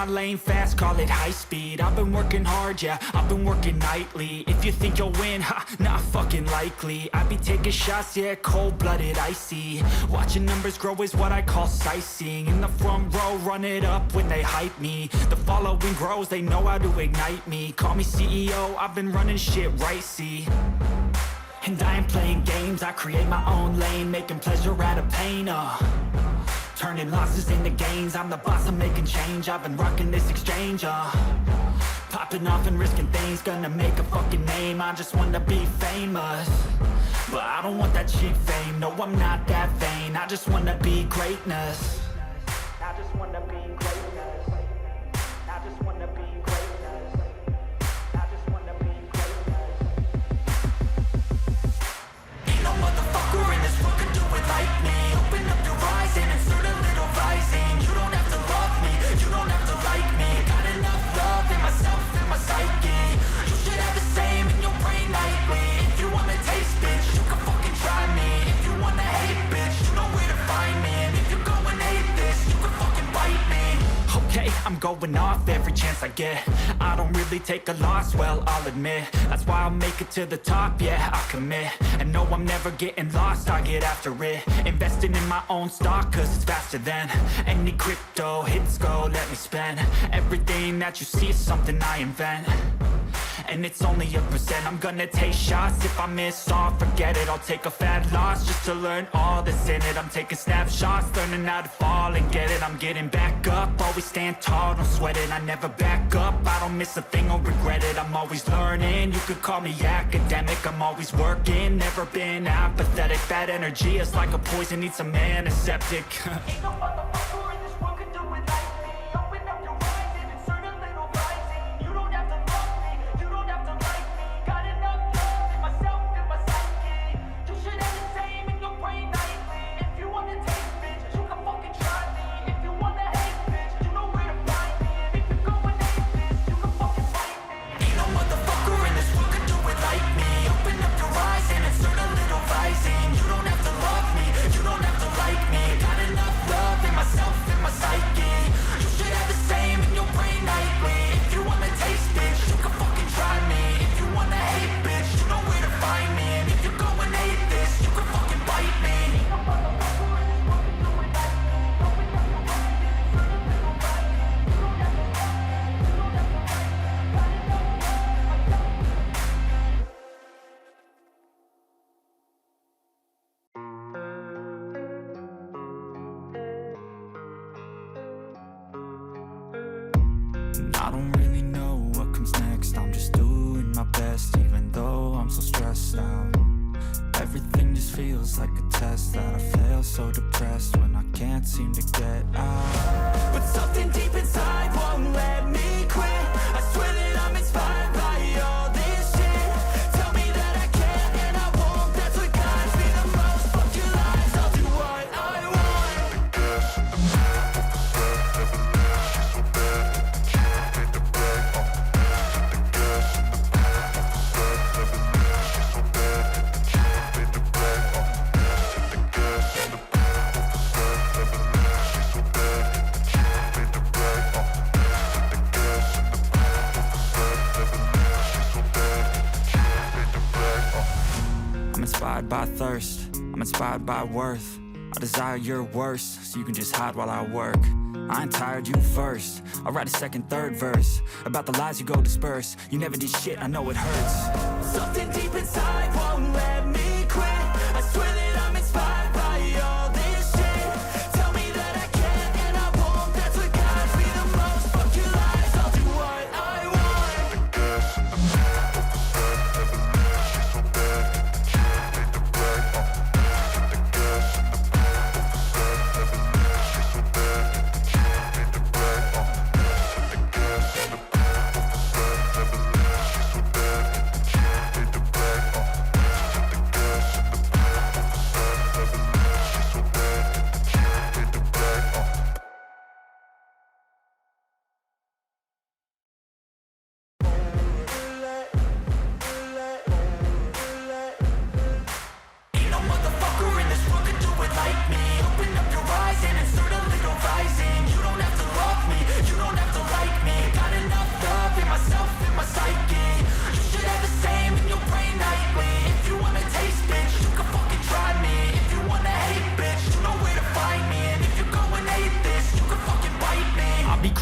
my lane fast, call it high speed. I've been working hard, yeah, I've been working nightly. If you think you'll win, ha, not fucking likely. I be taking shots, yeah, cold-blooded, icy. Watching numbers grow is what I call sightseeing. In the front row, run it up when they hype me. The following grows, they know how to ignite me. Call me CEO, I've been running shit right, see. And I ain't playing games, I create my own lane, making pleasure out of pain, turning losses into gains, I'm the boss, I'm making change. I've been rocking this exchange, popping off and risking things, gonna make a fucking name. I just wanna be famous, but I don't want that cheap fame. No, I'm not that vain, I just wanna be greatness. I just wanna be greatness. I just wanna be greatness. I just wanna be greatness. Ain't no motherfucker in this world can do it like me. Open up your eyes and insert a little rising. You don't have to love me, you don't have to like me. Got enough love in myself and my psyche. You should have the same in your brain nightly. If you wanna taste, bitch, you can fucking try me. If you wanna hate, bitch, you know where to find me. And if you're going hate this, you can fucking bite me. Okay, I'm going off every chance I get. I don't really take a loss, well, I'll admit. That's why I'll make it to the top, yeah, I commit. And no, I'm never getting lost, I get after it. Investing in my own stock, cause it's faster than any crypto hits go, let me spend. Everything that you see is something I invent, and it's only a percent. I'm gonna take shots, if I miss all, forget it. I'll take a fat loss just to learn all that's in it. I'm taking snapshots, learning how to fall and get it. I'm getting back up, always stand tall, don't sweat it. I never back up, I don't miss a thing or regret it. I'm always learning, you could call me academic. I'm always working, never been apathetic. Bad energy is like a poison, needs some antiseptic. Ain't no motherfucker in this world can do it like me. Open up your eyes and insert a little rising. You don't have to love me, you don't have to like me. Got enough love in myself and my psyche. You should have the same in your brain nightly. If you wanna taste, bitch, you can fucking try me. If you wanna hate, bitch, you know where to find me. And if you're going hate this, you can fucking fight me. Ain't no motherfucker in this world can do it like me. Open up your eyes and insert a little rising. You don't have to love me, you don't have to like me. Got enough love in myself and my psyche. You should have the same in your brain nightly. If you wanna taste, bitch, you can fucking try me. If you wanna hate, bitch, you know where to find me. And if you're going hate this, you can fucking bite me. Ain't no motherfucker in this world can do it like me. Open up your eyes and insert a little rising. You don't have to love me, you don't have to like me. Got enough love in myself and my psyche. I don't really know what comes next. I'm just doing my best, even though I'm so stressed out. Everything just feels like a test that I fail, so depressed when I can't seem to get out. But something deep inside won't let me quit. I swear that I'm inspired by all this shit. Tell me that I can and I won't. That's what guides me the most. Fuck your lies, I'll do what I want. I'm inspired by thirst, I'm inspired by worth. I desire your worst, so you can just hide while I work. I ain't tired, you first. I'll write a second, third verse about the lies you go disperse. You never did shit, I know it hurts. Something deep inside won't let me quit. I swear that I'm inspired by all this shit. Tell me that I can and I won't. That's what guides me the most. Fuck your lies, I'll do what I want.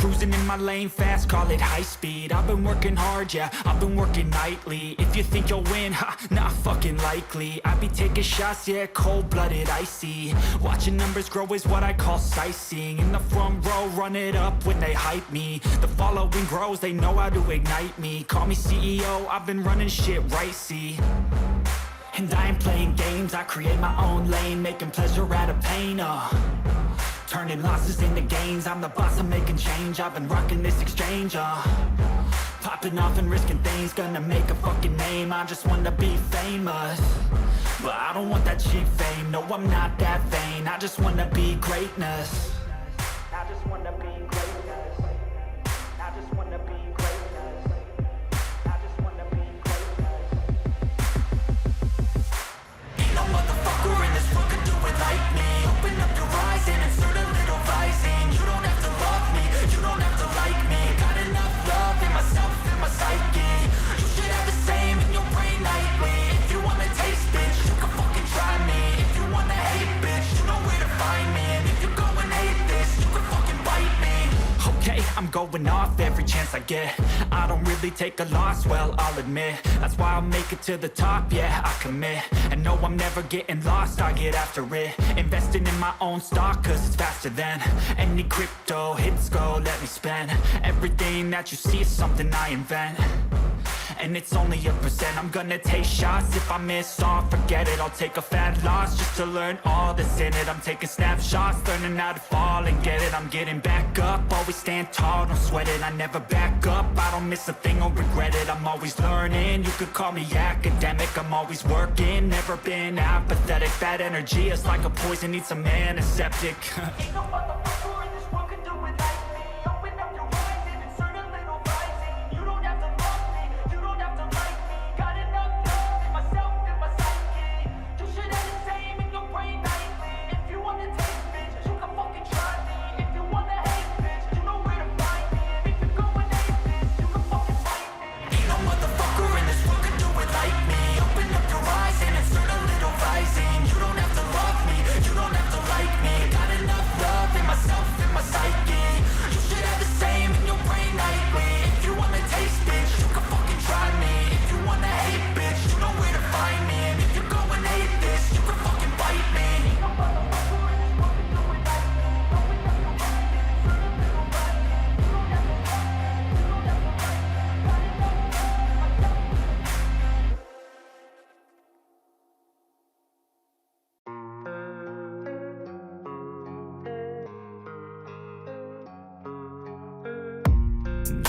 Cruising in my lane fast, call it high speed. I've been working hard, yeah, I've been working nightly. If you think you'll win, ha, not fucking likely. I be taking shots, yeah, cold-blooded, icy. Watching numbers grow is what I call sightseeing. In the front row, run it up when they hype me. The following grows, they know how to ignite me. Call me CEO, I've been running shit right, see. And I ain't playing games, I create my own lane, making pleasure out of pain, turning losses into gains. I'm the boss, I'm making change. I've been rocking this exchange, popping off and risking things. Gonna make a fucking name, I just wanna be famous. But I don't want that cheap fame, no, I'm not that vain. I just wanna be greatness. I just wanna be greatness. I just wanna be greatness. I just wanna be greatness. Ain't no motherfucker in this world can do it like me. Open up your eyes and insert a little rising. You don't have to love me, you don't have to like me. Got enough love in myself, in my psyche. You should have the same in your brain nightly. If you wanna taste, bitch, you can fucking try me. If you wanna hate, bitch, you know where to find me. And if you go and hate this, you can fucking bite me. Okay, I'm going off every chance I get. I don't really take a loss, well, I'll admit. That's why I'll make it to the top, yeah, I commit. And no, I'm never getting lost, I get after it. Investing in my own stock, cause it's faster than any crypto hits go, let me spend. Everything that you see is something I invent. And it's only a percent. I'm gonna take shots. If I miss all, forget it. I'll take a fat loss just to learn all that's in it. I'm taking snapshots, learning how to fall and get it. I'm getting back up, always stand tall, don't sweat it. I never back up, I don't miss a thing or regret it. I'm always learning, you could call me academic. I'm always working, never been apathetic. Bad energy is like a poison, needs some antiseptic. Ain't no motherfucker in this world can do it like me. Open up your eyes and insert a little rising. You don't have to love me, you don't have to like me. Got enough love in myself, in my psyche. You should have the same in your brain nightly. If you wanna taste, bitch, you can fucking try me. If you wanna hate, bitch, you know where to find me. And if you go and hate this, you can fucking fight me. Ain't no motherfucker in this world can do it like me. Open up your eyes and insert a little rising. You don't have to love me, you don't have to like me. Got enough love in myself, in my psyche. You should have the same in your brain nightly. If you wanna taste, bitch, you can fucking try me. If you wanna hate, bitch, you know where to find me. And if you go and hate this, you can fucking bite me. Ain't no motherfucker in this world can do it like me. Open up your eyes and insert a little rising. You don't have to love me, you don't have to like me. Got enough love in myself.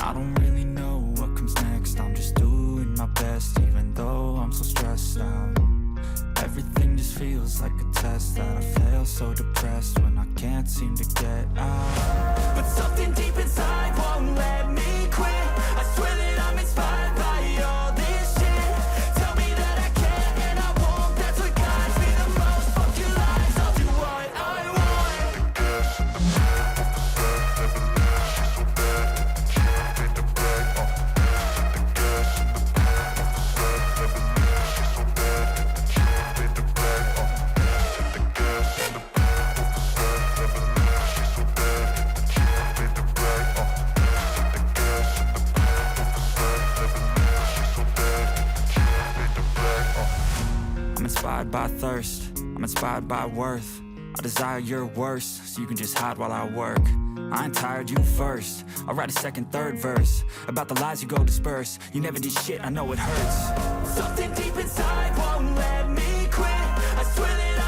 I don't really know what comes next. I'm just doing my best, even though I'm so stressed out. Everything just feels like a test that I fail, so depressed when I can't seem to get out. But something deep inside won't let me quit. I swear that I'm inspired by all this shit. Tell me that I can and I won't. That's what guides me the most. Fuck your lies, I'll do what I want. I'm inspired by thirst, I'm inspired by worth. I desire your worst, so you can just hide while I work. I ain't tired, you first. I'll write a second, third verse about the lies you go disperse. You never did shit, I know it hurts. Something deep inside won't let me quit. I swear that